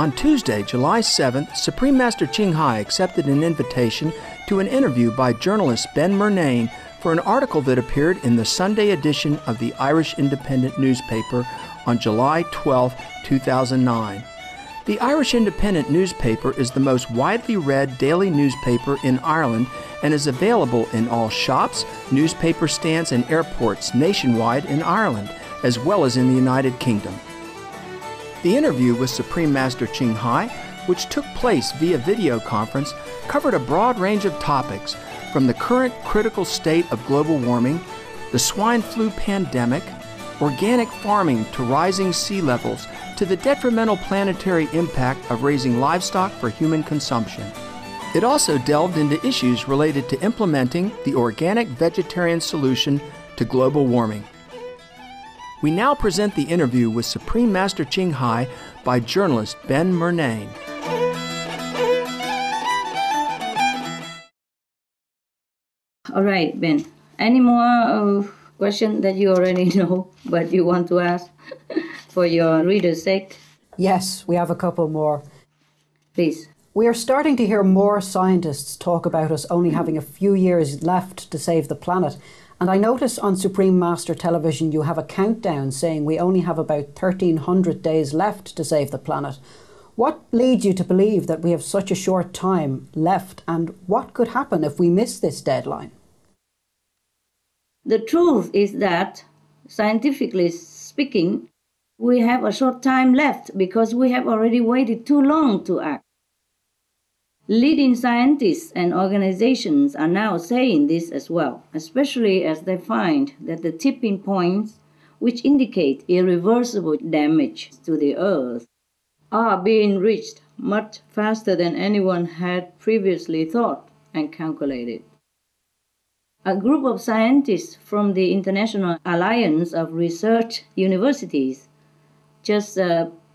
On Tuesday, July 7th, Supreme Master Ching Hai accepted an invitation to an interview by journalist Ben Murnane for an article that appeared in the Sunday edition of the Irish Independent newspaper on July 12, 2009. The Irish Independent newspaper is the most widely read daily newspaper in Ireland and is available in all shops, newspaper stands, and airports nationwide in Ireland, as well as in the United Kingdom. The interview with Supreme Master Ching Hai, which took place via video conference, covered a broad range of topics, from the current critical state of global warming, the swine flu pandemic, organic farming to rising sea levels, to the detrimental planetary impact of raising livestock for human consumption. It also delved into issues related to implementing the organic vegetarian solution to global warming. We now present the interview with Supreme Master Ching Hai by journalist Ben Murnane. All right, Ben. Any more questions that you already know but you want to ask for your readers' sake? Yes, we have a couple more. Please. We are starting to hear more scientists talk about us only having a few years left to save the planet. And I notice on Supreme Master Television you have a countdown saying we only have about 1,300 days left to save the planet. What leads you to believe that we have such a short time left, and what could happen if we miss this deadline? The truth is that, scientifically speaking, we have a short time left because we have already waited too long to act. Leading scientists and organizations are now saying this as well, especially as they find that the tipping points, which indicate irreversible damage to the Earth, are being reached much faster than anyone had previously thought and calculated. A group of scientists from the International Alliance of Research Universities just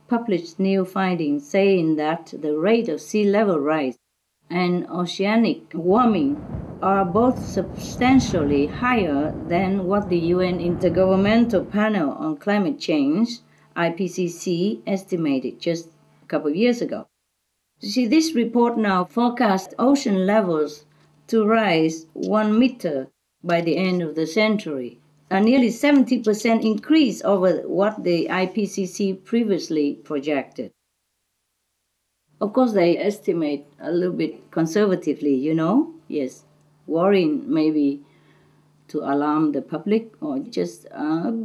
published new findings saying that the rate of sea level rise and oceanic warming are both substantially higher than what the UN Intergovernmental Panel on Climate Change, IPCC, estimated just a couple of years ago. You see, this report now forecasts ocean levels to rise 1 meter by the end of the century, a nearly 70% increase over what the IPCC previously projected. Of course, they estimate a little bit conservatively, yes, worrying maybe to alarm the public or just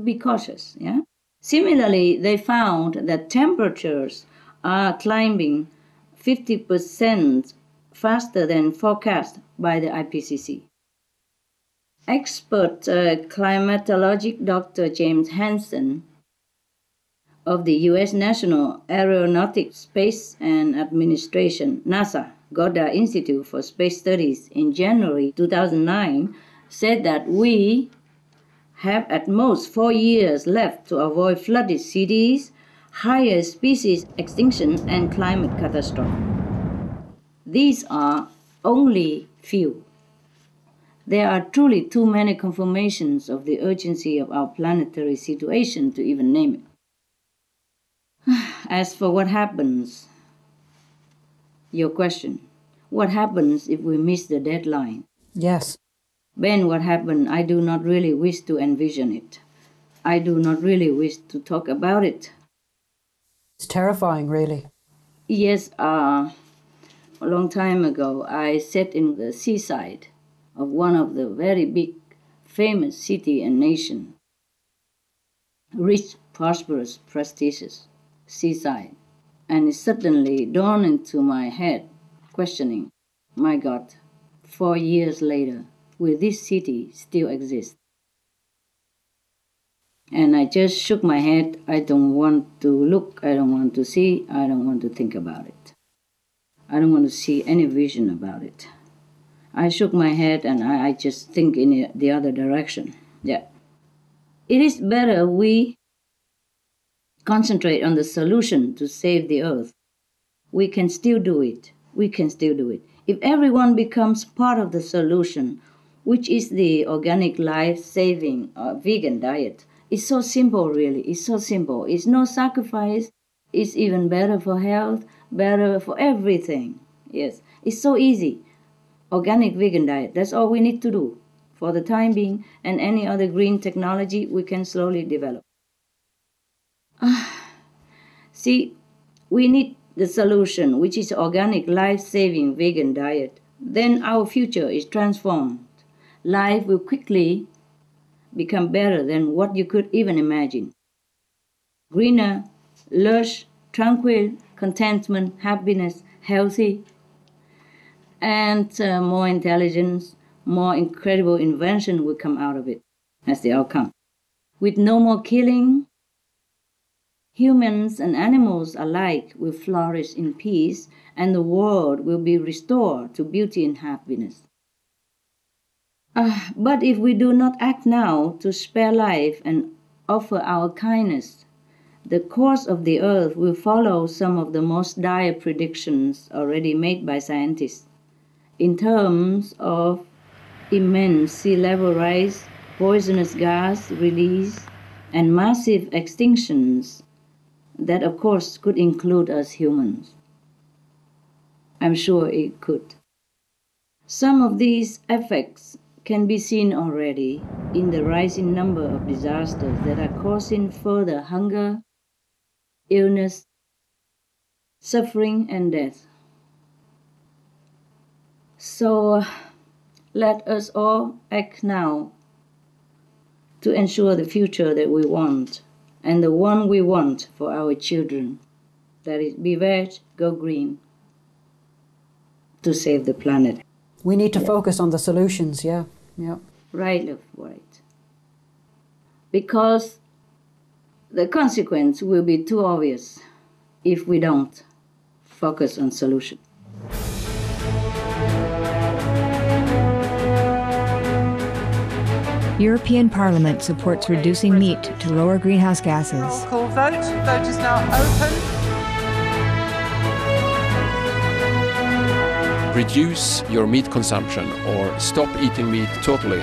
be cautious, yeah? Similarly, they found that temperatures are climbing 50% faster than forecast by the IPCC. Expert climatologist Dr. James Hansen of the U.S. National Aeronautics, Space and Administration, NASA, Goddard Institute for Space Studies in January 2009, said that we have at most 4 years left to avoid flooded cities, higher species extinction, and climate catastrophe. These are only few. There are truly too many confirmations of the urgency of our planetary situation to even name it. As for what happens, your question, what happens if we miss the deadline? Yes. Ben, what happened? I do not really wish to envision it. I do not really wish to talk about it. It's terrifying, really. Yes, a long time ago, I sat in the seaside of one of the very big, famous city and nation. Rich, prosperous, prestigious seaside. And it suddenly dawned into my head, questioning, my God, 4 years later, will this city still exist? And I just shook my head. I don't want to look, I don't want to see, I don't want to think about it. I don't want to see any vision about it. I shook my head and I just think in the other direction. Yeah. It is better we concentrate on the solution to save the earth. We can still do it. We can still do it. If everyone becomes part of the solution, which is the organic life-saving vegan diet, it's so simple, really. It's so simple. It's no sacrifice. It's even better for health, better for everything. Yes, it's so easy. Organic vegan diet, that's all we need to do for the time being, and any other green technology we can slowly develop. See, we need the solution, which is organic, life-saving vegan diet. Then our future is transformed. Life will quickly become better than what you could even imagine. Greener, lush, tranquil, contentment, happiness, healthy, and more intelligence, more incredible invention will come out of it as the outcome. With no more killing, humans and animals alike will flourish in peace, and the world will be restored to beauty and happiness. But if we do not act now to spare life and offer our kindness, the course of the earth will follow some of the most dire predictions already made by scientists in terms of immense sea level rise, poisonous gas release, and massive extinctions that, of course, could include us humans. I'm sure it could. Some of these effects can be seen already in the rising number of disasters that are causing further hunger, illness, suffering, and death. So let us all act now to ensure the future that we want, and the one we want for our children. That is, be veg, go green, to save the planet. We need to focus on the solutions, yeah. Right, right. Because the consequence will be too obvious if we don't focus on solution. European Parliament supports reducing meat to lower greenhouse gases. Roll call vote. Vote is now open. Reduce your meat consumption or stop eating meat totally.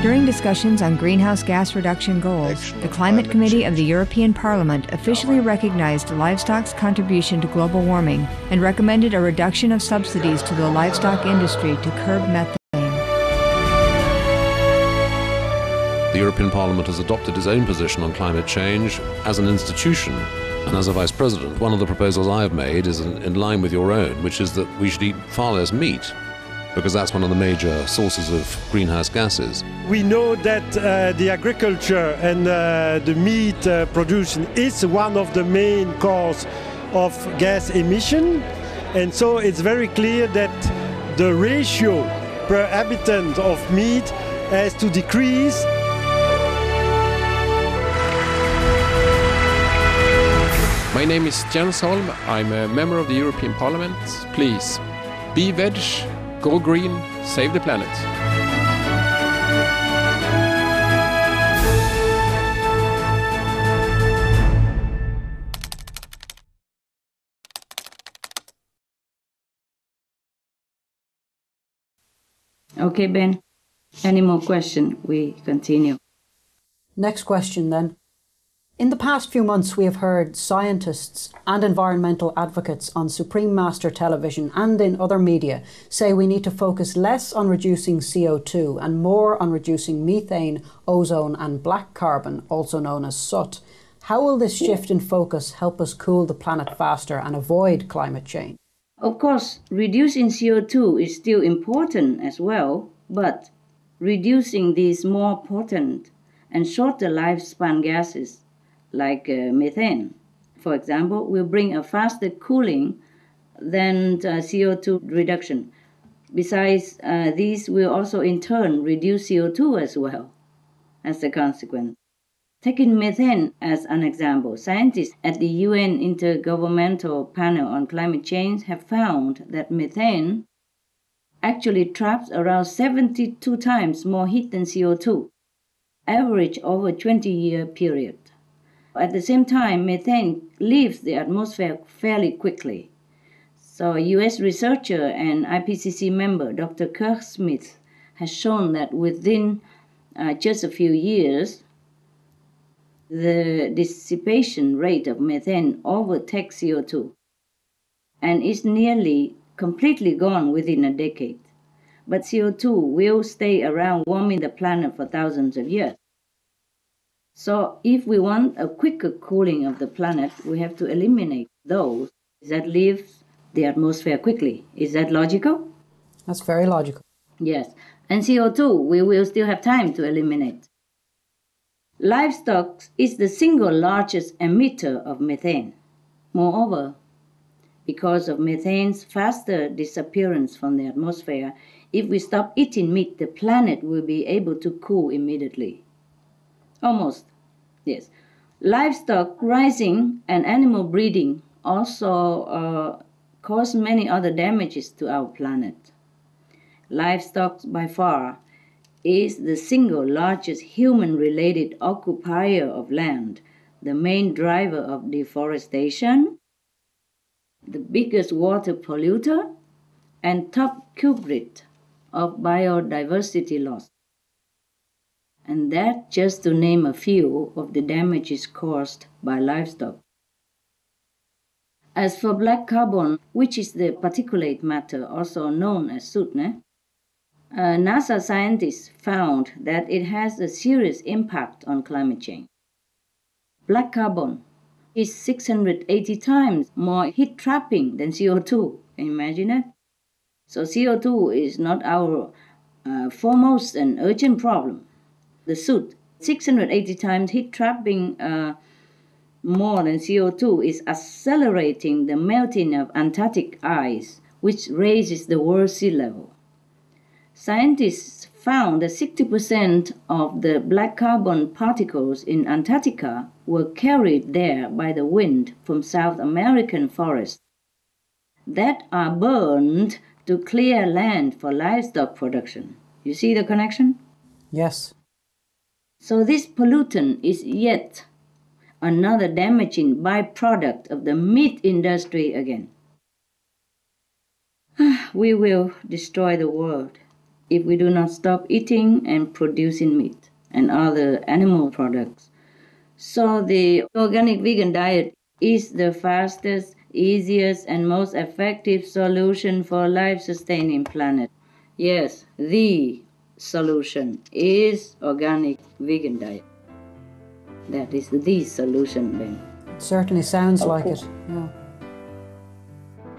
During discussions on greenhouse gas reduction goals, the Climate Committee of the European Parliament officially recognized livestock's contribution to global warming and recommended a reduction of subsidies to the livestock industry to curb methane. The European Parliament has adopted its own position on climate change as an institution. And as a Vice President, one of the proposals I have made is in line with your own, which is that we should eat far less meat, because that's one of the major sources of greenhouse gases. We know that the agriculture and the meat production is one of the main causes of gas emission, and so it's very clear that the ratio per habitant of meat has to decrease. My name is Jens Holm. I'm a member of the European Parliament. Please, be veg, go green, save the planet. Okay, Ben. Any more questions? We continue. Next question then. In the past few months, we have heard scientists and environmental advocates on Supreme Master Television and in other media say we need to focus less on reducing CO2 and more on reducing methane, ozone and black carbon, also known as soot. How will this shift in focus help us cool the planet faster and avoid climate change? Of course, reducing CO2 is still important as well, but reducing these more potent and shorter lifespan gases like methane, for example, will bring a faster cooling than CO2 reduction. Besides, these will also in turn reduce CO2 as well as a consequence. Taking methane as an example, scientists at the UN Intergovernmental Panel on Climate Change have found that methane actually traps around 72 times more heat than CO2, average over a 20-year period. At the same time, methane leaves the atmosphere fairly quickly. So a US researcher and IPCC member, Dr. Kirk Smith, has shown that within just a few years, the dissipation rate of methane overtakes CO2 and is nearly completely gone within a decade. But CO2 will stay around warming the planet for thousands of years. So if we want a quicker cooling of the planet, we have to eliminate those that leave the atmosphere quickly. Is that logical? That's very logical. Yes. And CO2, we will still have time to eliminate. Livestock is the single largest emitter of methane. Moreover, because of methane's faster disappearance from the atmosphere, if we stop eating meat, the planet will be able to cool immediately. Almost, yes. Livestock rising and animal breeding also cause many other damages to our planet. Livestock, by far, is the single largest human-related occupier of land, the main driver of deforestation, the biggest water polluter, and top culprit of biodiversity loss. And that just to name a few of the damages caused by livestock. As for black carbon, which is the particulate matter also known as soot, NASA scientists found that it has a serious impact on climate change. Black carbon is 680 times more heat-trapping than CO2. Imagine that. So CO2 is not our foremost and urgent problem. The soot, 680 times heat-trapping more than CO2, is accelerating the melting of Antarctic ice, which raises the world sea level. Scientists found that 60% of the black carbon particles in Antarctica were carried there by the wind from South American forests that are burned to clear land for livestock production. You see the connection? Yes. So this pollutant is yet another damaging byproduct of the meat industry again. We will destroy the world if we do not stop eating and producing meat and other animal products. So the organic vegan diet is the fastest, easiest, and most effective solution for a life-sustaining planet. Yes, the solution is organic vegan diet. That is the solution, Ben. It certainly sounds like it. Yeah.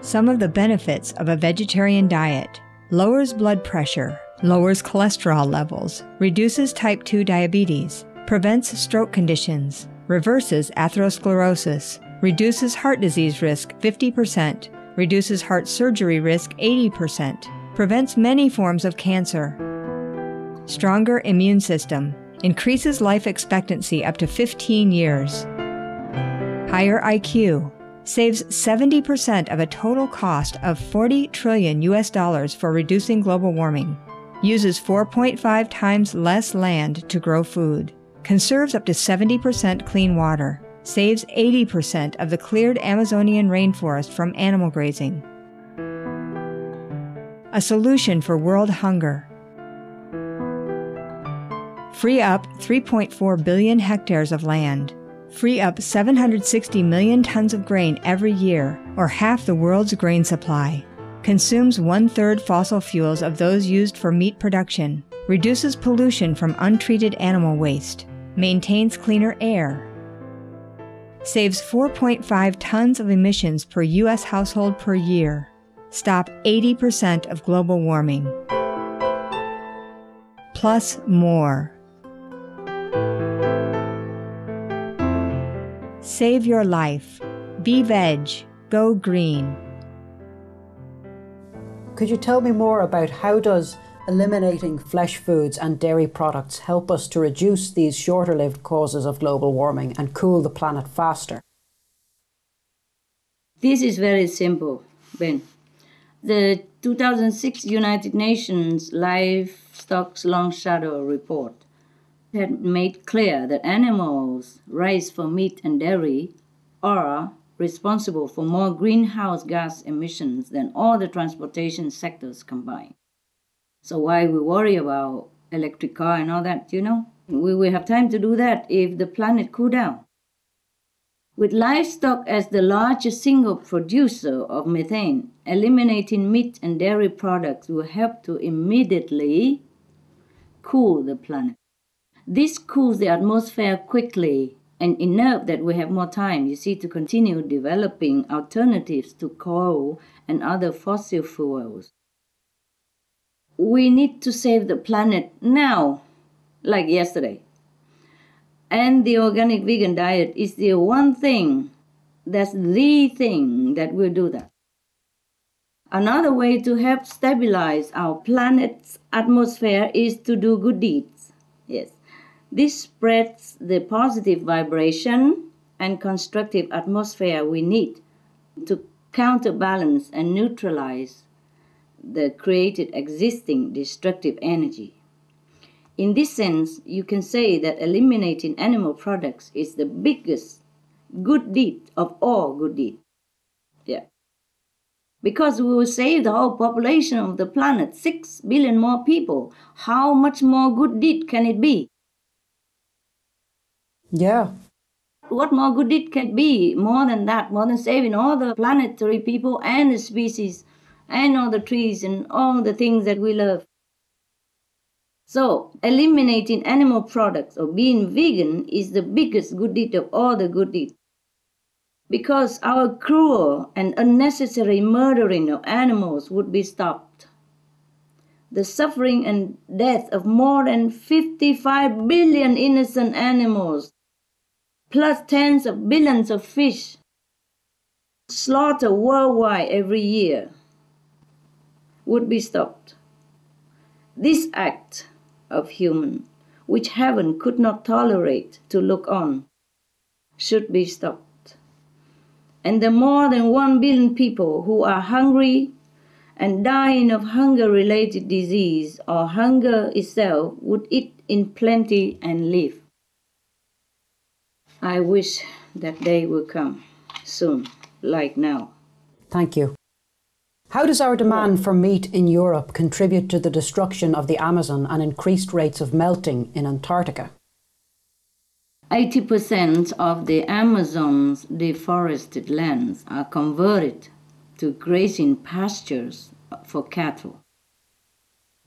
Some of the benefits of a vegetarian diet: lowers blood pressure, lowers cholesterol levels, reduces type 2 diabetes, prevents stroke conditions, reverses atherosclerosis, reduces heart disease risk 50%, reduces heart surgery risk 80%, prevents many forms of cancer. Stronger immune system, increases life expectancy up to 15 years. Higher IQ, saves 70% of a total cost of $40 trillion for reducing global warming, uses 4.5 times less land to grow food, conserves up to 70% clean water, saves 80% of the cleared Amazonian rainforest from animal grazing. A solution for world hunger. Free up 3.4 billion hectares of land. Free up 760 million tons of grain every year, or half the world's grain supply. Consumes 1/3 fossil fuels of those used for meat production. Reduces pollution from untreated animal waste. Maintains cleaner air. Saves 4.5 tons of emissions per U.S. household per year. Stop 80% of global warming. Plus more. Save your life. Be veg. Go green. Could you tell me more about how does eliminating flesh foods and dairy products help us to reduce these shorter-lived causes of global warming and cool the planet faster? This is very simple, Ben. The 2006 United Nations Livestock's Long Shadow report had made clear that animals raised for meat and dairy are responsible for more greenhouse gas emissions than all the transportation sectors combined. So why we worry about electric car and all that, We will have time to do that if the planet cool down. With livestock as the largest single producer of methane, eliminating meat and dairy products will help to immediately cool the planet. This cools the atmosphere quickly and enough that we have more time, to continue developing alternatives to coal and other fossil fuels. We need to save the planet now, like yesterday. And the organic vegan diet is the one thing, that's the thing that will do that. Another way to help stabilize our planet's atmosphere is to do good deeds. Yes. This spreads the positive vibration and constructive atmosphere we need to counterbalance and neutralize the created existing destructive energy. In this sense, you can say that eliminating animal products is the biggest good deed of all good deeds. Yeah. Because we will save the whole population of the planet, 6 billion more people. How much more good deed can it be? Yeah. What more good deed can be more than that, more than saving all the planetary people and the species and all the trees and all the things that we love? So, eliminating animal products or being vegan is the biggest good deed of all the good deeds. Because our cruel and unnecessary murdering of animals would be stopped. The suffering and death of more than 55 billion innocent animals, plus tens of billions of fish, slaughtered worldwide every year, would be stopped. This act of human, which heaven could not tolerate to look on, should be stopped. And the more than 1 billion people who are hungry and dying of hunger-related disease or hunger itself would eat in plenty and live. I wish that day will come soon, like now. Thank you. How does our demand for meat in Europe contribute to the destruction of the Amazon and increased rates of melting in Antarctica? 80% of the Amazon's deforested lands are converted to grazing pastures for cattle.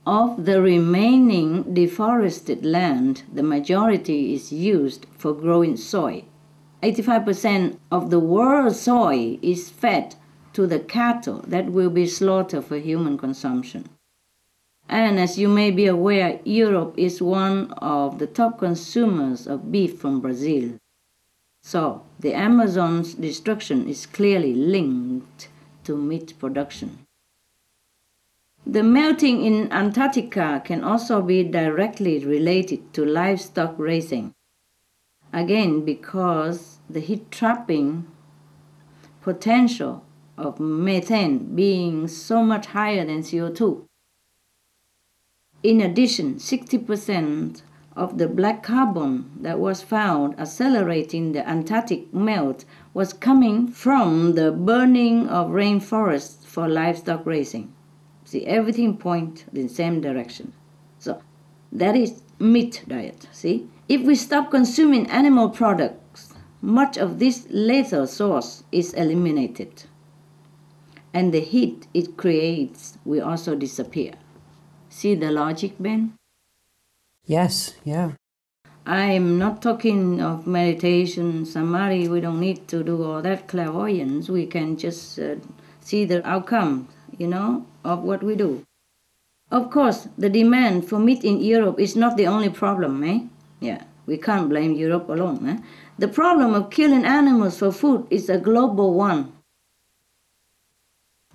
Of the remaining deforested land, the majority is used for growing soy. 85% of the world's soy is fed to the cattle that will be slaughtered for human consumption. And as you may be aware, Europe is one of the top consumers of beef from Brazil. So the Amazon's destruction is clearly linked to meat production. The melting in Antarctica can also be directly related to livestock raising. Again, because the heat trapping potential of methane being so much higher than CO2. In addition, 60% of the black carbon that was found accelerating the Antarctic melt was coming from the burning of rainforests for livestock raising. See, everything points in the same direction. So that is meat diet, see? If we stop consuming animal products, much of this lethal source is eliminated. And the heat it creates will also disappear. See the logic, Ben? Yes, yeah. I'm not talking of meditation, samadhi. We don't need to do all that clairvoyance. We can just see the outcome, of what we do. Of course, the demand for meat in Europe is not the only problem, eh? Yeah, we can't blame Europe alone, eh? The problem of killing animals for food is a global one.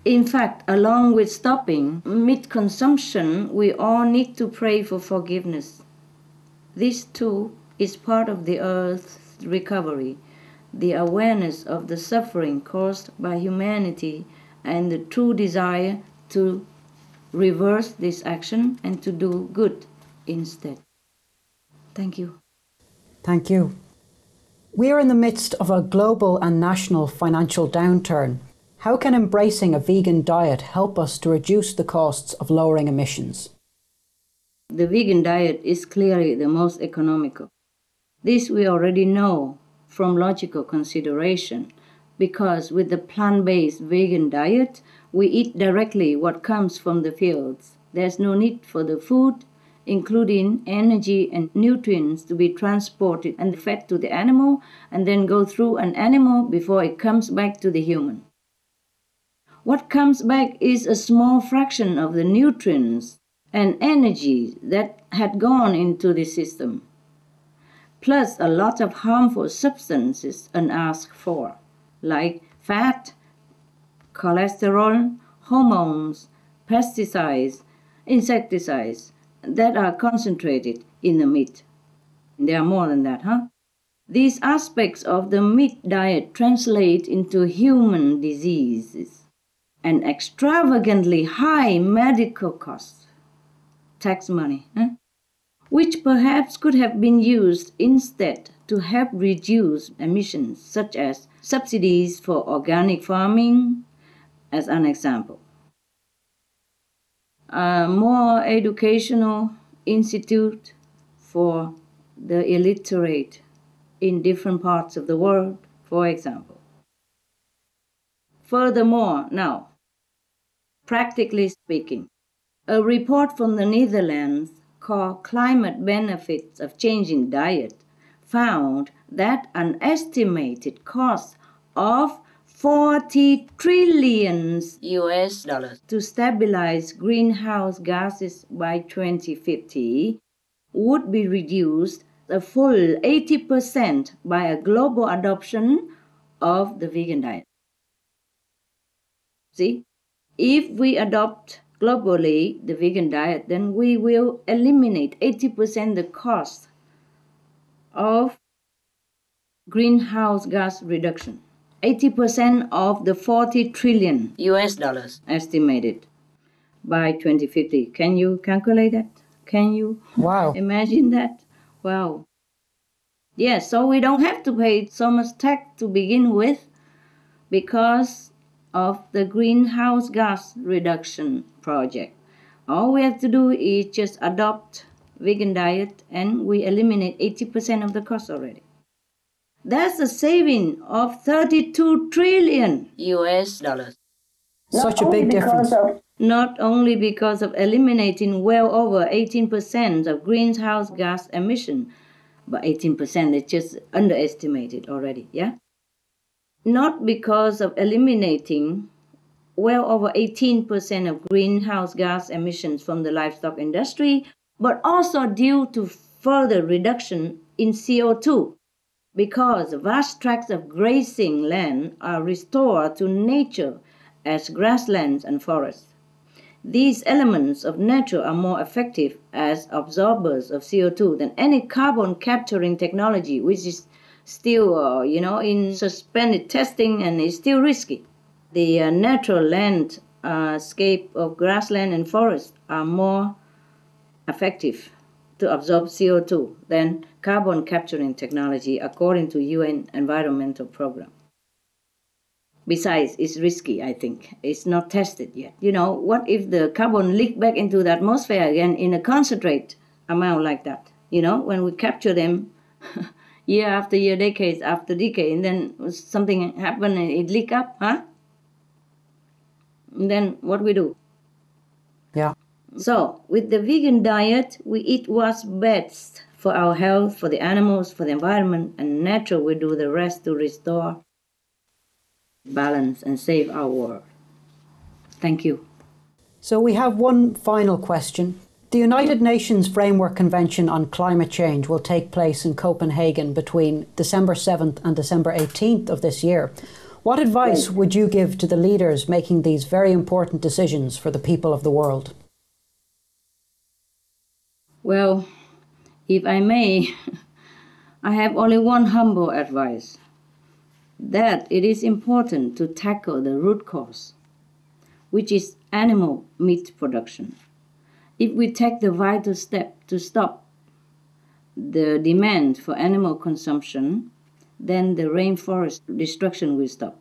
In fact, along with stopping meat consumption, we all need to pray for forgiveness. This too is part of the Earth's recovery, the awareness of the suffering caused by humanity and the true desire to reverse this action and to do good instead. Thank you. Thank you. We are in the midst of a global and national financial downturn. How can embracing a vegan diet help us to reduce the costs of lowering emissions? The vegan diet is clearly the most economical. This we already know from logical consideration, because with the plant-based vegan diet, we eat directly what comes from the fields. There's no need for the food, including energy and nutrients, to be transported and fed to the animal and then go through an animal before it comes back to the human. What comes back is a small fraction of the nutrients and energy that had gone into the system, plus a lot of harmful substances unasked for, like fat, cholesterol, hormones, pesticides, insecticides, that are concentrated in the meat. There are more than that, huh? These aspects of the meat diet translate into human diseases and extravagantly high medical costs, tax money, which perhaps could have been used instead to help reduce emissions, such as subsidies for organic farming, as an example. A more educational institute for the illiterate in different parts of the world, for example. Furthermore, now, practically speaking, a report from the Netherlands called Climate Benefits of Changing Diet found that an estimated cost of $40 trillion to stabilize greenhouse gases by 2050 would be reduced a full 80% by a global adoption of the vegan diet. See, if we adopt globally the vegan diet, then we will eliminate 80% the cost of greenhouse gas reduction. 80% of the $40 trillion estimated by 2050. Can you calculate that? Can you imagine that? Wow. Yes, so we don't have to pay so much tax to begin with because of the greenhouse gas reduction project. All we have to do is just adopt vegan diet and we eliminate 80% of the cost already. That's a saving of $32 trillion. Such a big difference. Not only because of eliminating well over 18% of greenhouse gas emission, but 18% is just underestimated already, yeah? Not because of eliminating well over 18% of greenhouse gas emissions from the livestock industry, but also due to further reduction in CO2. Because vast tracts of grazing land are restored to nature as grasslands and forests. These elements of nature are more effective as absorbers of CO2 than any carbon capturing technology, which is still, in suspended testing and is still risky. The natural landscape of grassland and forest are more effective to absorb CO2 than carbon capturing technology, according to UN Environmental Program. Besides, it's risky, I think. It's not tested yet. What if the carbon leak back into the atmosphere again in a concentrate amount like that? When we capture them year after year, decades after decade, and then something happen and it leak up, huh? And then what we do? Yeah. So, with the vegan diet, we eat what's best for our health, for the animals, for the environment, and nature will do the rest to restore balance and save our world. Thank you. So we have one final question. The United Nations Framework Convention on Climate Change will take place in Copenhagen between December 7th and December 18th of this year. What advice would you give to the leaders making these very important decisions for the people of the world? Well, if I may, I have only one humble advice, that it is important to tackle the root cause, which is animal meat production. If we take the vital step to stop the demand for animal consumption, then the rainforest destruction will stop.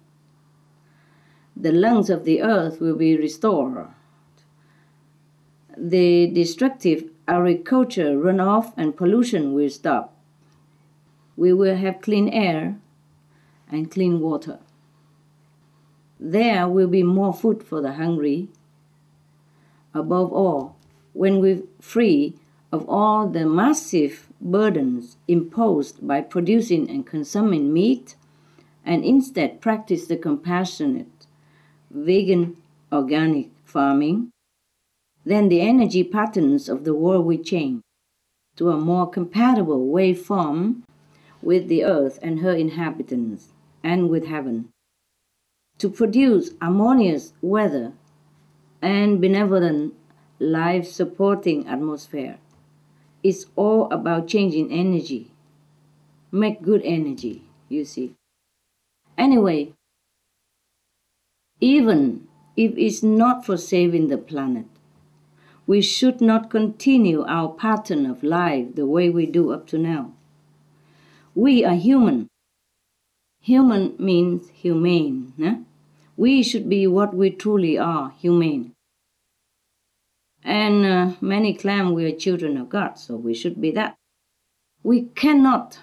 The lungs of the earth will be restored. The destructive agriculture runoff and pollution will stop. We will have clean air and clean water. There will be more food for the hungry. Above all, when we're free of all the massive burdens imposed by producing and consuming meat, and instead practice the compassionate, vegan, organic farming, then the energy patterns of the world will change to a more compatible waveform with the earth and her inhabitants, and with heaven, to produce harmonious weather and benevolent life-supporting atmosphere. It's all about changing energy. Make good energy, you see. Anyway, even if it's not for saving the planet, we should not continue our pattern of life the way we do up to now. We are human. Human means humane. We should be what we truly are, humane. And many claim we are children of God, so we should be that. We cannot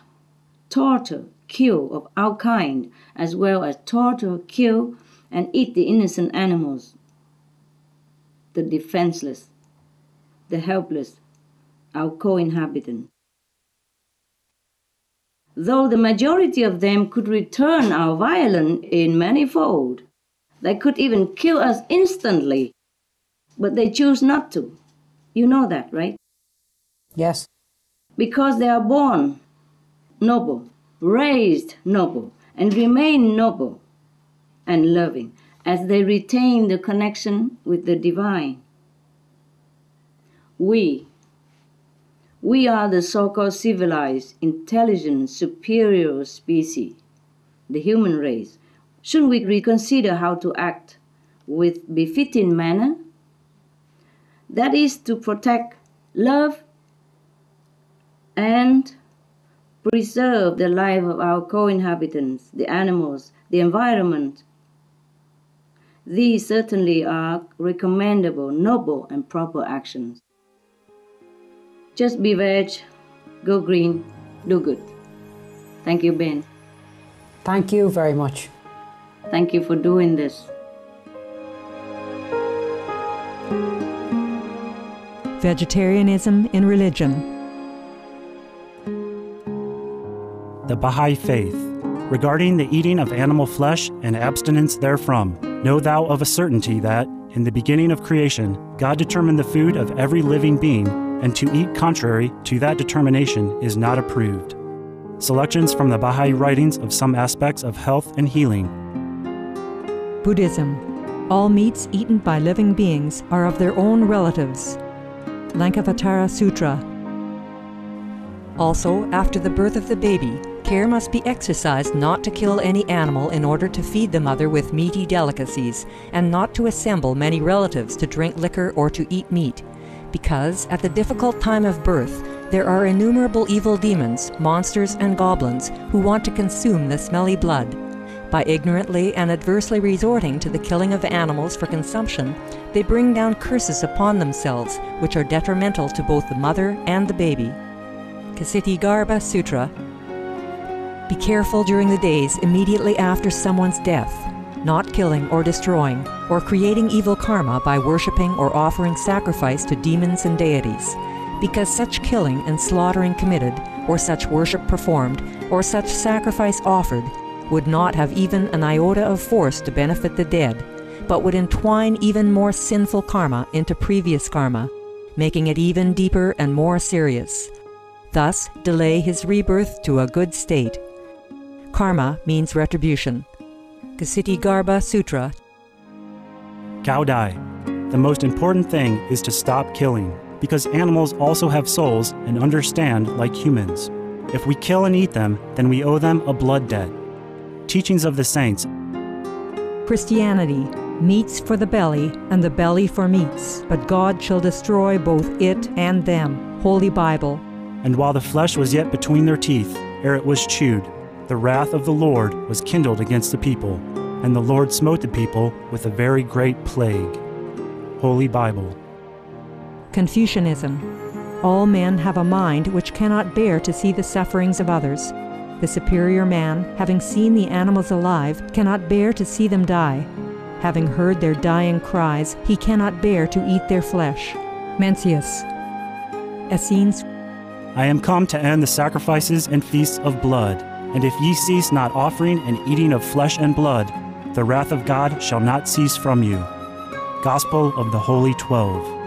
torture, kill of our kind, as well as torture, kill, and eat the innocent animals, the defenseless, the helpless, our co-inhabitants. Though the majority of them could return our violence in manifold, they could even kill us instantly, but they choose not to. You know that, right? Yes. Because they are born noble, raised noble, and remain noble and loving as they retain the connection with the divine. We are the so-called civilized, intelligent, superior species, the human race. Shouldn't we reconsider how to act with befitting manner? That is to protect, love, and preserve the life of our co-inhabitants, the animals, the environment. These certainly are recommendable, noble, and proper actions. Just be veg, go green, do good. Thank you, Ben. Thank you very much. Thank you for doing this. Vegetarianism in religion. The Baha'i Faith. Regarding the eating of animal flesh and abstinence therefrom, know thou of a certainty that, in the beginning of creation, God determined the food of every living being, and to eat contrary to that determination is not approved. Selections from the Baha'i writings of some aspects of health and healing. Buddhism. All meats eaten by living beings are of their own relatives. Lankavatara Sutra. Also, after the birth of the baby, care must be exercised not to kill any animal in order to feed the mother with meaty delicacies, and not to assemble many relatives to drink liquor or to eat meat, because at the difficult time of birth there are innumerable evil demons, monsters, and goblins who want to consume the smelly blood. By ignorantly and adversely resorting to the killing of animals for consumption, they bring down curses upon themselves, which are detrimental to both the mother and the baby. Ksitigarbha Sutra. Be careful during the days immediately after someone's death, not killing or destroying, or creating evil karma by worshipping or offering sacrifice to demons and deities, because such killing and slaughtering committed, or such worship performed, or such sacrifice offered, would not have even an iota of force to benefit the dead, but would entwine even more sinful karma into previous karma, making it even deeper and more serious. Thus, delay his rebirth to a good state. Karma means retribution. Ksitigarbha Sutra. Gaudai. The most important thing is to stop killing, because animals also have souls and understand like humans. If we kill and eat them, then we owe them a blood debt. Teachings of the Saints. Christianity. Meats for the belly, and the belly for meats, but God shall destroy both it and them. Holy Bible. And while the flesh was yet between their teeth, ere it was chewed, the wrath of the Lord was kindled against the people, and the Lord smote the people with a very great plague. Holy Bible. Confucianism. All men have a mind which cannot bear to see the sufferings of others. The superior man, having seen the animals alive, cannot bear to see them die. Having heard their dying cries, he cannot bear to eat their flesh. Mencius. Essenes. I am come to end the sacrifices and feasts of blood, and if ye cease not offering and eating of flesh and blood, the wrath of God shall not cease from you. Gospel of the Holy 12.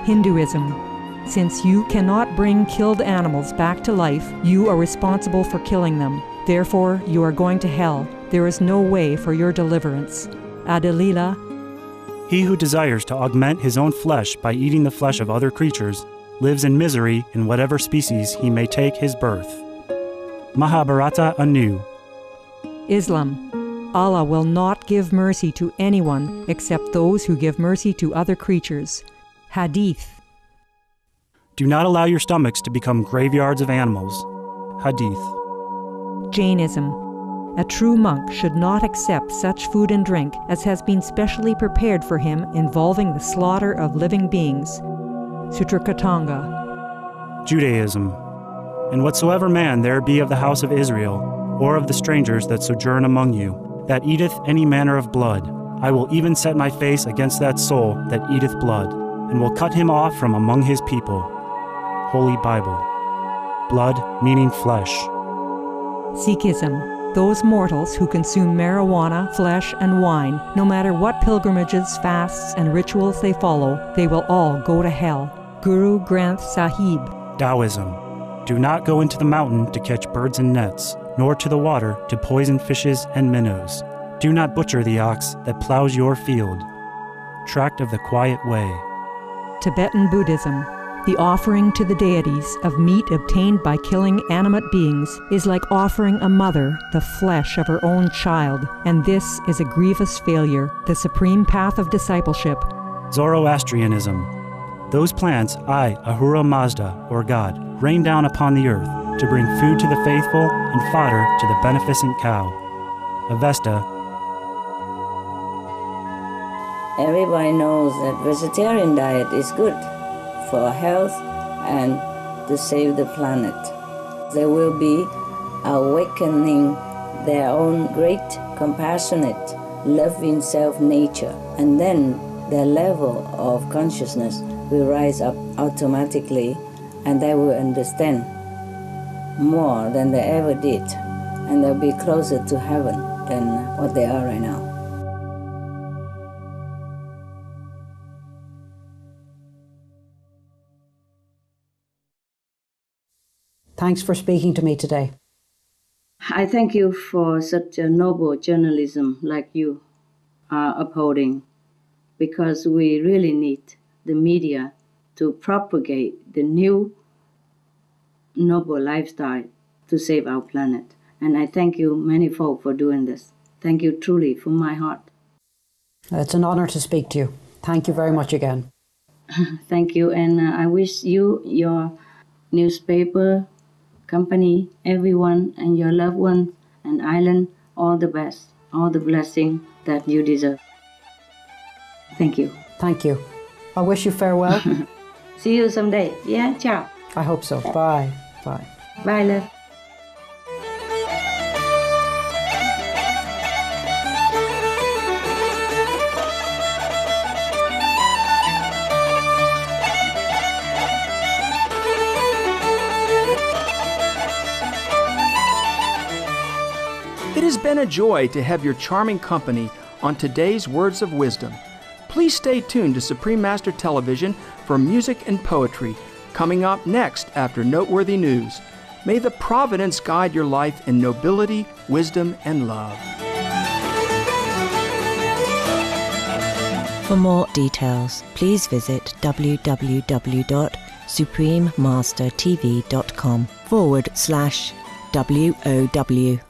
Hinduism. Since you cannot bring killed animals back to life, you are responsible for killing them. Therefore, you are going to hell. There is no way for your deliverance. Adalila. He who desires to augment his own flesh by eating the flesh of other creatures lives in misery in whatever species he may take his birth. Mahabharata anew. Islam. Allah will not give mercy to anyone except those who give mercy to other creatures. Hadith. Do not allow your stomachs to become graveyards of animals. Hadith. Jainism. A true monk should not accept such food and drink as has been specially prepared for him involving the slaughter of living beings. Sutrakatanga. Judaism. And whatsoever man there be of the house of Israel, or of the strangers that sojourn among you, that eateth any manner of blood, I will even set my face against that soul that eateth blood, and will cut him off from among his people. Holy Bible. Blood meaning flesh. Sikhism. Those mortals who consume marijuana, flesh, and wine, no matter what pilgrimages, fasts, and rituals they follow, they will all go to hell. Guru Granth Sahib. Taoism. Do not go into the mountain to catch birds and nets, nor to the water to poison fishes and minnows. Do not butcher the ox that plows your field. Tract of the Quiet Way. Tibetan Buddhism. The offering to the deities of meat obtained by killing animate beings is like offering a mother the flesh of her own child, and this is a grievous failure, the supreme path of discipleship. Zoroastrianism. Those plants I, Ahura Mazda, or God, rain down upon the earth to bring food to the faithful and fodder to the beneficent cow. Avesta. Everybody knows that vegetarian diet is good for health and to save the planet. They will be awakening their own great, compassionate, loving self-nature, and then their level of consciousness will rise up automatically, and they will understand more than they ever did, and they'll be closer to heaven than what they are right now. Thanks for speaking to me today. I thank you for such a noble journalism like you are upholding, because we really need the media to propagate the new noble lifestyle to save our planet. And I thank you, many folk, for doing this. Thank you truly from my heart. It's an honor to speak to you. Thank you very much again. Thank you, and I wish you, your newspaper, company, everyone, and your loved ones and island all the best, all the blessing that you deserve. Thank you. Thank you. I wish you farewell. See you someday. Yeah, ciao. I hope so. Bye. Bye. Bye, love. It has been a joy to have your charming company on today's Words of Wisdom. Please stay tuned to Supreme Master Television for music and poetry coming up next after noteworthy news. May the providence guide your life in nobility, wisdom, and love. For more details, please visit www.suprememastertv.com/WOW.